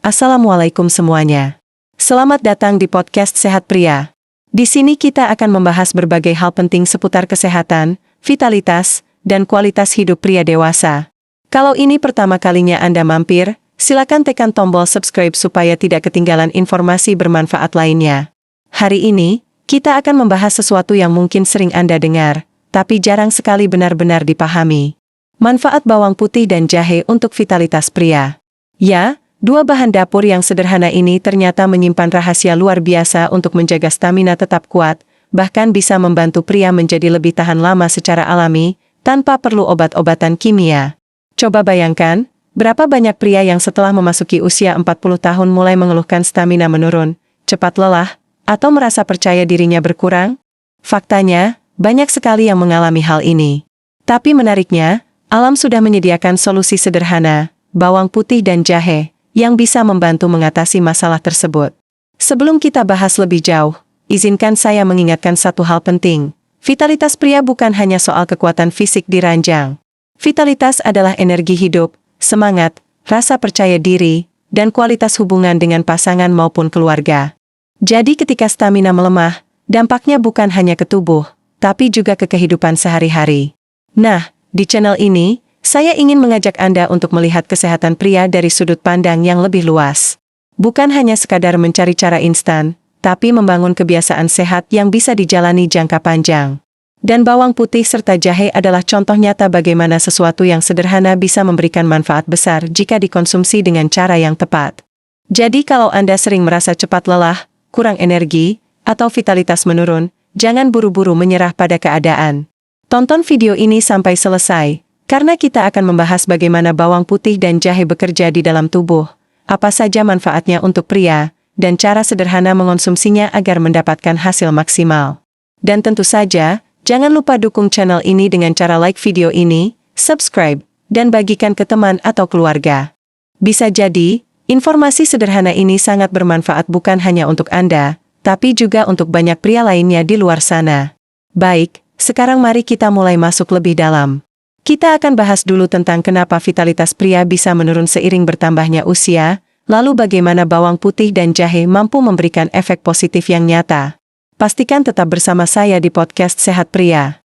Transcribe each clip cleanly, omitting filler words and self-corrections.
Assalamualaikum semuanya. Selamat datang di podcast Sehat Pria. Di sini kita akan membahas berbagai hal penting seputar kesehatan, vitalitas, dan kualitas hidup pria dewasa. Kalau ini pertama kalinya Anda mampir, silakan tekan tombol subscribe supaya tidak ketinggalan informasi bermanfaat lainnya. Hari ini, kita akan membahas sesuatu yang mungkin sering Anda dengar, tapi jarang sekali benar-benar dipahami. Manfaat bawang putih dan jahe untuk vitalitas pria. Ya, dua bahan dapur yang sederhana ini ternyata menyimpan rahasia luar biasa untuk menjaga stamina tetap kuat, bahkan bisa membantu pria menjadi lebih tahan lama secara alami, tanpa perlu obat-obatan kimia. Coba bayangkan, berapa banyak pria yang setelah memasuki usia 40 tahun mulai mengeluhkan stamina menurun, cepat lelah, atau merasa percaya dirinya berkurang? Faktanya, banyak sekali yang mengalami hal ini. Tapi menariknya, alam sudah menyediakan solusi sederhana, bawang putih dan jahe, yang bisa membantu mengatasi masalah tersebut. Sebelum kita bahas lebih jauh, izinkan saya mengingatkan satu hal penting. Vitalitas pria bukan hanya soal kekuatan fisik di ranjang. Vitalitas adalah energi hidup, semangat, rasa percaya diri, dan kualitas hubungan dengan pasangan maupun keluarga. Jadi ketika stamina melemah, dampaknya bukan hanya ke tubuh, tapi juga ke kehidupan sehari-hari. Nah, di channel ini, saya ingin mengajak Anda untuk melihat kesehatan pria dari sudut pandang yang lebih luas. Bukan hanya sekadar mencari cara instan, tapi membangun kebiasaan sehat yang bisa dijalani jangka panjang. Dan bawang putih serta jahe adalah contoh nyata bagaimana sesuatu yang sederhana bisa memberikan manfaat besar jika dikonsumsi dengan cara yang tepat. Jadi kalau Anda sering merasa cepat lelah, kurang energi, atau vitalitas menurun, jangan buru-buru menyerah pada keadaan. Tonton video ini sampai selesai, karena kita akan membahas bagaimana bawang putih dan jahe bekerja di dalam tubuh, apa saja manfaatnya untuk pria, dan cara sederhana mengonsumsinya agar mendapatkan hasil maksimal. Dan tentu saja, jangan lupa dukung channel ini dengan cara like video ini, subscribe, dan bagikan ke teman atau keluarga. Bisa jadi, informasi sederhana ini sangat bermanfaat bukan hanya untuk Anda, tapi juga untuk banyak pria lainnya di luar sana. Baik, sekarang mari kita mulai masuk lebih dalam. Kita akan bahas dulu tentang kenapa vitalitas pria bisa menurun seiring bertambahnya usia, lalu bagaimana bawang putih dan jahe mampu memberikan efek positif yang nyata. Pastikan tetap bersama saya di podcast Sehat Pria.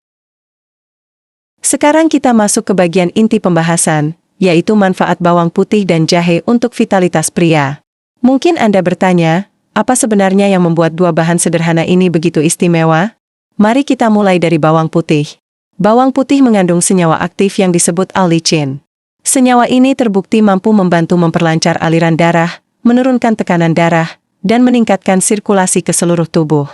Sekarang kita masuk ke bagian inti pembahasan, yaitu manfaat bawang putih dan jahe untuk vitalitas pria. Mungkin Anda bertanya, apa sebenarnya yang membuat dua bahan sederhana ini begitu istimewa? Mari kita mulai dari bawang putih. Bawang putih mengandung senyawa aktif yang disebut allicin. Senyawa ini terbukti mampu membantu memperlancar aliran darah, menurunkan tekanan darah, dan meningkatkan sirkulasi ke seluruh tubuh.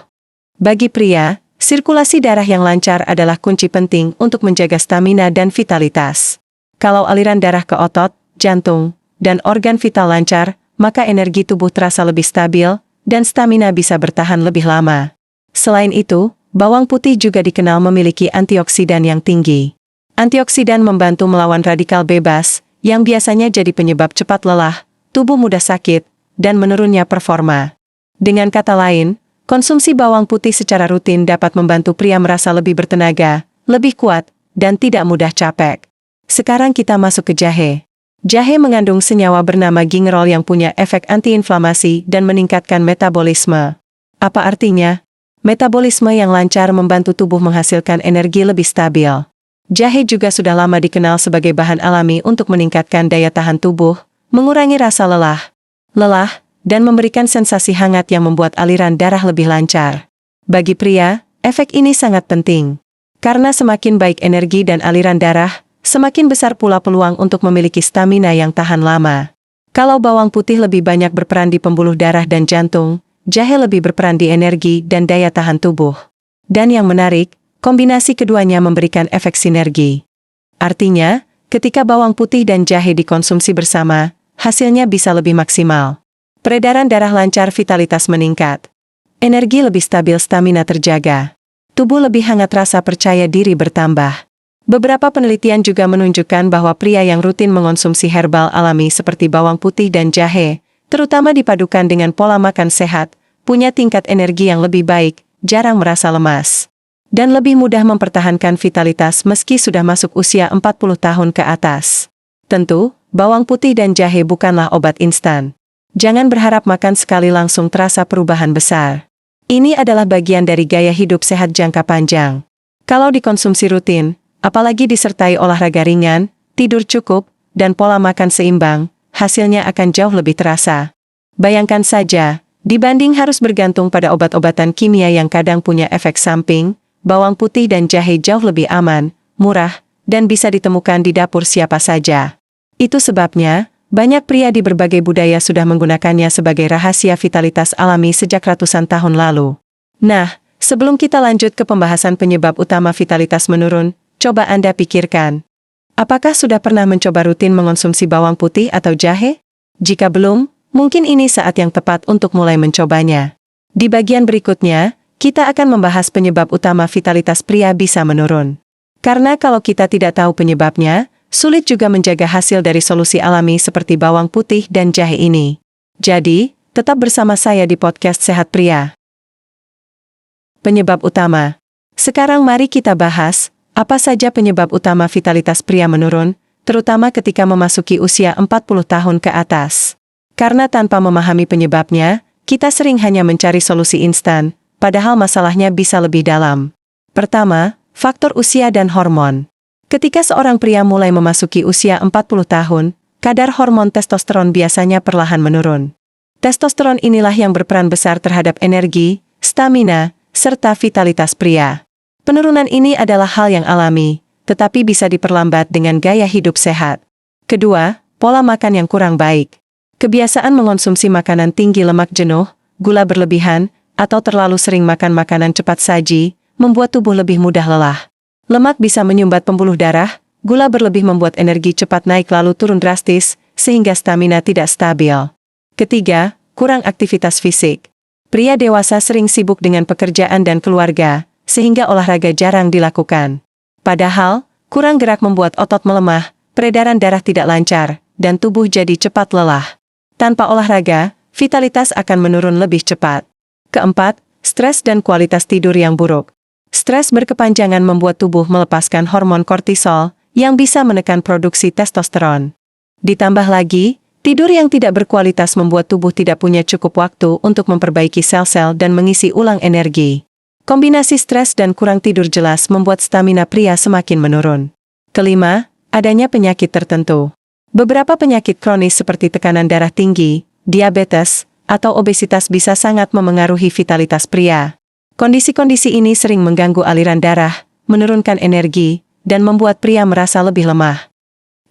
Bagi pria, sirkulasi darah yang lancar adalah kunci penting untuk menjaga stamina dan vitalitas. Kalau aliran darah ke otot, jantung, dan organ vital lancar, maka energi tubuh terasa lebih stabil, dan stamina bisa bertahan lebih lama. Selain itu, bawang putih juga dikenal memiliki antioksidan yang tinggi. Antioksidan membantu melawan radikal bebas, yang biasanya jadi penyebab cepat lelah, tubuh mudah sakit, dan menurunnya performa. Dengan kata lain, konsumsi bawang putih secara rutin dapat membantu pria merasa lebih bertenaga, lebih kuat, dan tidak mudah capek. Sekarang kita masuk ke jahe. Jahe mengandung senyawa bernama gingerol yang punya efek antiinflamasi dan meningkatkan metabolisme. Apa artinya? Metabolisme yang lancar membantu tubuh menghasilkan energi lebih stabil. Jahe juga sudah lama dikenal sebagai bahan alami untuk meningkatkan daya tahan tubuh, mengurangi rasa lelah, dan memberikan sensasi hangat yang membuat aliran darah lebih lancar. Bagi pria, efek ini sangat penting. Karena semakin baik energi dan aliran darah, semakin besar pula peluang untuk memiliki stamina yang tahan lama. Kalau bawang putih lebih banyak berperan di pembuluh darah dan jantung, jahe lebih berperan di energi dan daya tahan tubuh. Dan yang menarik, kombinasi keduanya memberikan efek sinergi. Artinya, ketika bawang putih dan jahe dikonsumsi bersama, hasilnya bisa lebih maksimal. Peredaran darah lancar, vitalitas meningkat. Energi lebih stabil, stamina terjaga. Tubuh lebih hangat, rasa percaya diri bertambah. Beberapa penelitian juga menunjukkan bahwa pria yang rutin mengonsumsi herbal alami seperti bawang putih dan jahe, terutama dipadukan dengan pola makan sehat, punya tingkat energi yang lebih baik, jarang merasa lemas, dan lebih mudah mempertahankan vitalitas meski sudah masuk usia 40 tahun ke atas. Tentu, bawang putih dan jahe bukanlah obat instan. Jangan berharap makan sekali langsung terasa perubahan besar. Ini adalah bagian dari gaya hidup sehat jangka panjang. Kalau dikonsumsi rutin, apalagi disertai olahraga ringan, tidur cukup, dan pola makan seimbang, hasilnya akan jauh lebih terasa. Bayangkan saja, dibanding harus bergantung pada obat-obatan kimia yang kadang punya efek samping, bawang putih dan jahe jauh lebih aman, murah, dan bisa ditemukan di dapur siapa saja. Itu sebabnya, banyak pria di berbagai budaya sudah menggunakannya sebagai rahasia vitalitas alami sejak ratusan tahun lalu. Nah, sebelum kita lanjut ke pembahasan penyebab utama vitalitas menurun, coba Anda pikirkan. Apakah sudah pernah mencoba rutin mengonsumsi bawang putih atau jahe? Jika belum, mungkin ini saat yang tepat untuk mulai mencobanya. Di bagian berikutnya, kita akan membahas penyebab utama vitalitas pria bisa menurun. Karena kalau kita tidak tahu penyebabnya, sulit juga menjaga hasil dari solusi alami seperti bawang putih dan jahe ini. Jadi, tetap bersama saya di podcast Sehat Pria. Penyebab utama. Sekarang mari kita bahas, apa saja penyebab utama vitalitas pria menurun, terutama ketika memasuki usia 40 tahun ke atas. Karena tanpa memahami penyebabnya, kita sering hanya mencari solusi instan, padahal masalahnya bisa lebih dalam. Pertama, faktor usia dan hormon. Ketika seorang pria mulai memasuki usia 40 tahun, kadar hormon testosteron biasanya perlahan menurun. Testosteron inilah yang berperan besar terhadap energi, stamina, serta vitalitas pria. Penurunan ini adalah hal yang alami, tetapi bisa diperlambat dengan gaya hidup sehat. Kedua, pola makan yang kurang baik. Kebiasaan mengonsumsi makanan tinggi lemak jenuh, gula berlebihan, atau terlalu sering makan makanan cepat saji, membuat tubuh lebih mudah lelah. Lemak bisa menyumbat pembuluh darah, gula berlebih membuat energi cepat naik lalu turun drastis, sehingga stamina tidak stabil. Ketiga, kurang aktivitas fisik. Pria dewasa sering sibuk dengan pekerjaan dan keluarga, sehingga olahraga jarang dilakukan. Padahal, kurang gerak membuat otot melemah, peredaran darah tidak lancar, dan tubuh jadi cepat lelah. Tanpa olahraga, vitalitas akan menurun lebih cepat. Keempat, stres dan kualitas tidur yang buruk. Stres berkepanjangan membuat tubuh melepaskan hormon kortisol, yang bisa menekan produksi testosteron. Ditambah lagi, tidur yang tidak berkualitas membuat tubuh tidak punya cukup waktu untuk memperbaiki sel-sel dan mengisi ulang energi. Kombinasi stres dan kurang tidur jelas membuat stamina pria semakin menurun. Kelima, adanya penyakit tertentu. Beberapa penyakit kronis seperti tekanan darah tinggi, diabetes, atau obesitas bisa sangat memengaruhi vitalitas pria. Kondisi-kondisi ini sering mengganggu aliran darah, menurunkan energi, dan membuat pria merasa lebih lemah.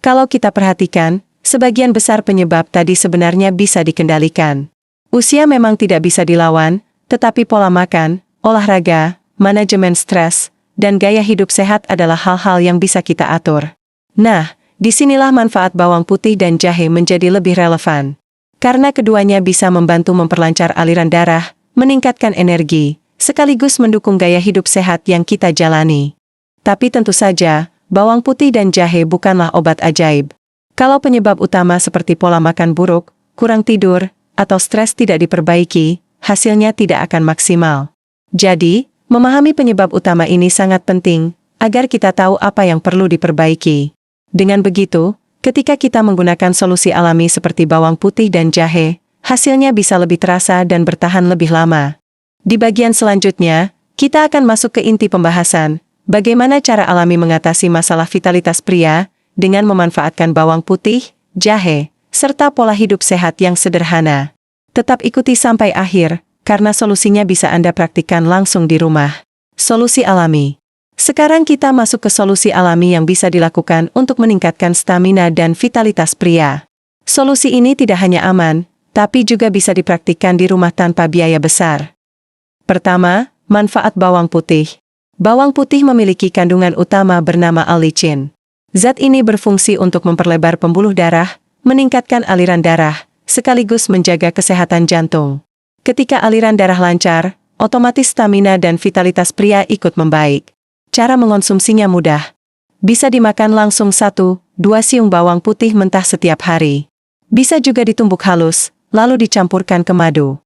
Kalau kita perhatikan, sebagian besar penyebab tadi sebenarnya bisa dikendalikan. Usia memang tidak bisa dilawan, tetapi pola makan, olahraga, manajemen stres, dan gaya hidup sehat adalah hal-hal yang bisa kita atur. Nah, disinilah manfaat bawang putih dan jahe menjadi lebih relevan. Karena keduanya bisa membantu memperlancar aliran darah, meningkatkan energi, sekaligus mendukung gaya hidup sehat yang kita jalani. Tapi tentu saja, bawang putih dan jahe bukanlah obat ajaib. Kalau penyebab utama seperti pola makan buruk, kurang tidur, atau stres tidak diperbaiki, hasilnya tidak akan maksimal. Jadi, memahami penyebab utama ini sangat penting, agar kita tahu apa yang perlu diperbaiki. Dengan begitu, ketika kita menggunakan solusi alami seperti bawang putih dan jahe, hasilnya bisa lebih terasa dan bertahan lebih lama. Di bagian selanjutnya, kita akan masuk ke inti pembahasan, bagaimana cara alami mengatasi masalah vitalitas pria, dengan memanfaatkan bawang putih, jahe, serta pola hidup sehat yang sederhana. Tetap ikuti sampai akhir, karena solusinya bisa Anda praktikkan langsung di rumah. Solusi alami. Sekarang kita masuk ke solusi alami yang bisa dilakukan untuk meningkatkan stamina dan vitalitas pria. Solusi ini tidak hanya aman, tapi juga bisa dipraktikkan di rumah tanpa biaya besar. Pertama, manfaat bawang putih. Bawang putih memiliki kandungan utama bernama allicin. Zat ini berfungsi untuk memperlebar pembuluh darah, meningkatkan aliran darah, sekaligus menjaga kesehatan jantung. Ketika aliran darah lancar, otomatis stamina dan vitalitas pria ikut membaik. Cara mengonsumsinya mudah. Bisa dimakan langsung 1-2 siung bawang putih mentah setiap hari. Bisa juga ditumbuk halus, lalu dicampurkan ke madu.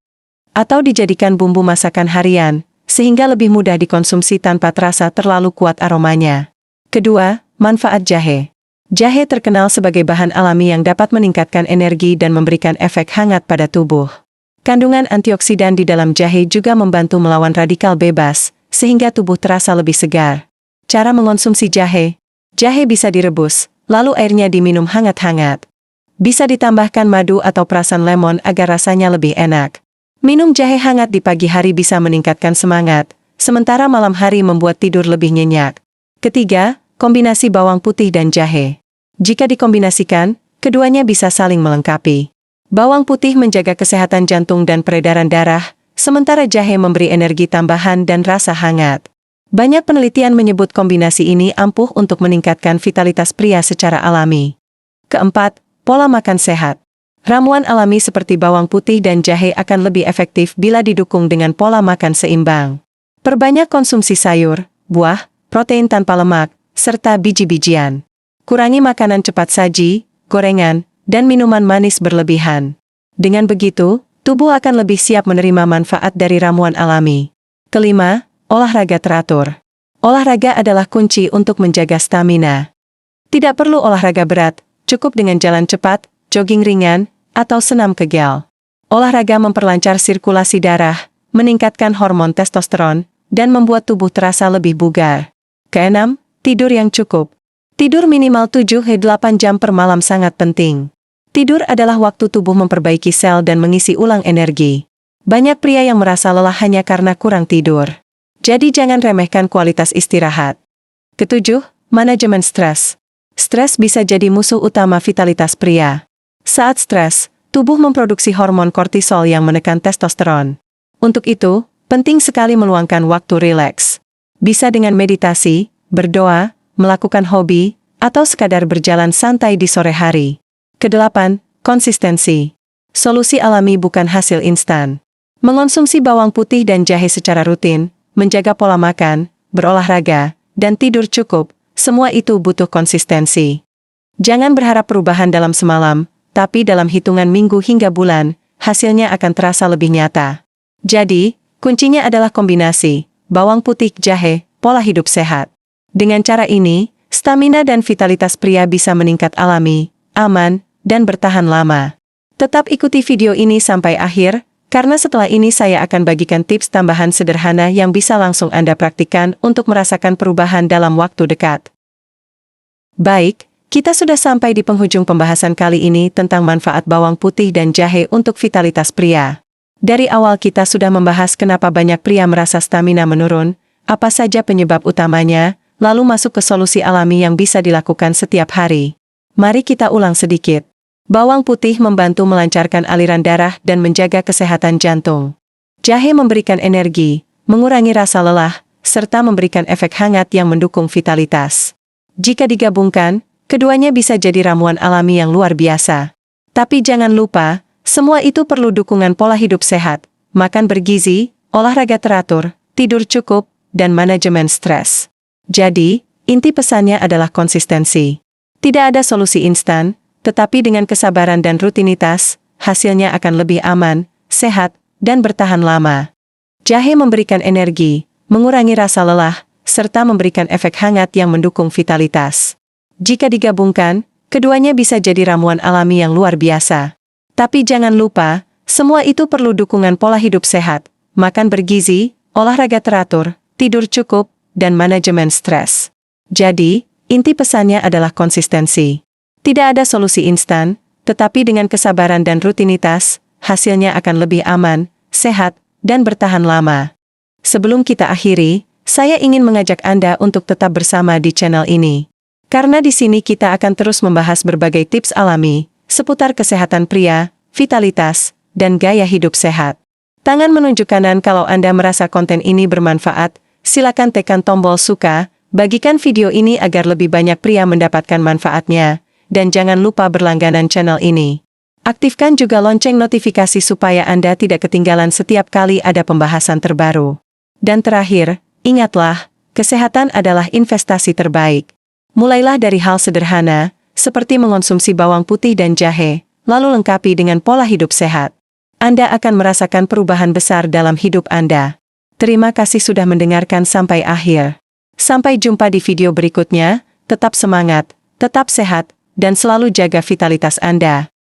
Atau dijadikan bumbu masakan harian, sehingga lebih mudah dikonsumsi tanpa terasa terlalu kuat aromanya. Kedua, manfaat jahe. Jahe terkenal sebagai bahan alami yang dapat meningkatkan energi dan memberikan efek hangat pada tubuh. Kandungan antioksidan di dalam jahe juga membantu melawan radikal bebas, sehingga tubuh terasa lebih segar. Cara mengonsumsi jahe. Jahe bisa direbus, lalu airnya diminum hangat-hangat. Bisa ditambahkan madu atau perasan lemon agar rasanya lebih enak. Minum jahe hangat di pagi hari bisa meningkatkan semangat, sementara malam hari membuat tidur lebih nyenyak. Ketiga, kombinasi bawang putih dan jahe. Jika dikombinasikan, keduanya bisa saling melengkapi. Bawang putih menjaga kesehatan jantung dan peredaran darah, sementara jahe memberi energi tambahan dan rasa hangat. Banyak penelitian menyebut kombinasi ini ampuh untuk meningkatkan vitalitas pria secara alami. Keempat, pola makan sehat. Ramuan alami seperti bawang putih dan jahe akan lebih efektif bila didukung dengan pola makan seimbang. Perbanyak konsumsi sayur, buah, protein tanpa lemak, serta biji-bijian. Kurangi makanan cepat saji, gorengan, dan minuman manis berlebihan. Dengan begitu, tubuh akan lebih siap menerima manfaat dari ramuan alami. Kelima, olahraga teratur. Olahraga adalah kunci untuk menjaga stamina. Tidak perlu olahraga berat, cukup dengan jalan cepat, jogging ringan, atau senam kegel. Olahraga memperlancar sirkulasi darah, meningkatkan hormon testosteron, dan membuat tubuh terasa lebih bugar. Keenam, tidur yang cukup. Tidur minimal 7-8 jam per malam sangat penting. Tidur adalah waktu tubuh memperbaiki sel dan mengisi ulang energi. Banyak pria yang merasa lelah hanya karena kurang tidur. Jadi jangan remehkan kualitas istirahat. Ketujuh, manajemen stres. Stres bisa jadi musuh utama vitalitas pria. Saat stres, tubuh memproduksi hormon kortisol yang menekan testosteron. Untuk itu, penting sekali meluangkan waktu rileks. Bisa dengan meditasi, berdoa, melakukan hobi, atau sekadar berjalan santai di sore hari. Kedelapan, konsistensi. Solusi alami bukan hasil instan. Mengonsumsi bawang putih dan jahe secara rutin, menjaga pola makan, berolahraga, dan tidur cukup, semua itu butuh konsistensi. Jangan berharap perubahan dalam semalam, tapi dalam hitungan minggu hingga bulan, hasilnya akan terasa lebih nyata. Jadi, kuncinya adalah kombinasi, bawang putih, jahe, pola hidup sehat. Dengan cara ini, stamina dan vitalitas pria bisa meningkat alami, aman, dan bertahan lama. Tetap ikuti video ini sampai akhir, karena setelah ini saya akan bagikan tips tambahan sederhana yang bisa langsung Anda praktikkan untuk merasakan perubahan dalam waktu dekat. Baik, kita sudah sampai di penghujung pembahasan kali ini tentang manfaat bawang putih dan jahe untuk vitalitas pria. Dari awal kita sudah membahas kenapa banyak pria merasa stamina menurun, apa saja penyebab utamanya, lalu masuk ke solusi alami yang bisa dilakukan setiap hari. Mari kita ulang sedikit. Bawang putih membantu melancarkan aliran darah dan menjaga kesehatan jantung. Jahe memberikan energi, mengurangi rasa lelah, serta memberikan efek hangat yang mendukung vitalitas. Jika digabungkan, keduanya bisa jadi ramuan alami yang luar biasa. Tapi jangan lupa, semua itu perlu dukungan pola hidup sehat, makan bergizi, olahraga teratur, tidur cukup, dan manajemen stres. Jadi, inti pesannya adalah konsistensi. Tidak ada solusi instan, tetapi dengan kesabaran dan rutinitas, hasilnya akan lebih aman, sehat, dan bertahan lama. Jahe memberikan energi, mengurangi rasa lelah, serta memberikan efek hangat yang mendukung vitalitas. Jika digabungkan, keduanya bisa jadi ramuan alami yang luar biasa. Tapi jangan lupa, semua itu perlu dukungan pola hidup sehat, makan bergizi, olahraga teratur, tidur cukup, dan manajemen stres. Jadi, inti pesannya adalah konsistensi. Tidak ada solusi instan, tetapi dengan kesabaran dan rutinitas, hasilnya akan lebih aman, sehat, dan bertahan lama. Sebelum kita akhiri, saya ingin mengajak Anda untuk tetap bersama di channel ini. Karena di sini kita akan terus membahas berbagai tips alami, seputar kesehatan pria, vitalitas, dan gaya hidup sehat. Tangan menunjuk kanan kalau Anda merasa konten ini bermanfaat, silakan tekan tombol suka, bagikan video ini agar lebih banyak pria mendapatkan manfaatnya, dan jangan lupa berlangganan channel ini. Aktifkan juga lonceng notifikasi supaya Anda tidak ketinggalan setiap kali ada pembahasan terbaru. Dan terakhir, ingatlah, kesehatan adalah investasi terbaik. Mulailah dari hal sederhana, seperti mengonsumsi bawang putih dan jahe, lalu lengkapi dengan pola hidup sehat. Anda akan merasakan perubahan besar dalam hidup Anda. Terima kasih sudah mendengarkan sampai akhir. Sampai jumpa di video berikutnya, tetap semangat, Tetap sehat, dan selalu jaga vitalitas Anda.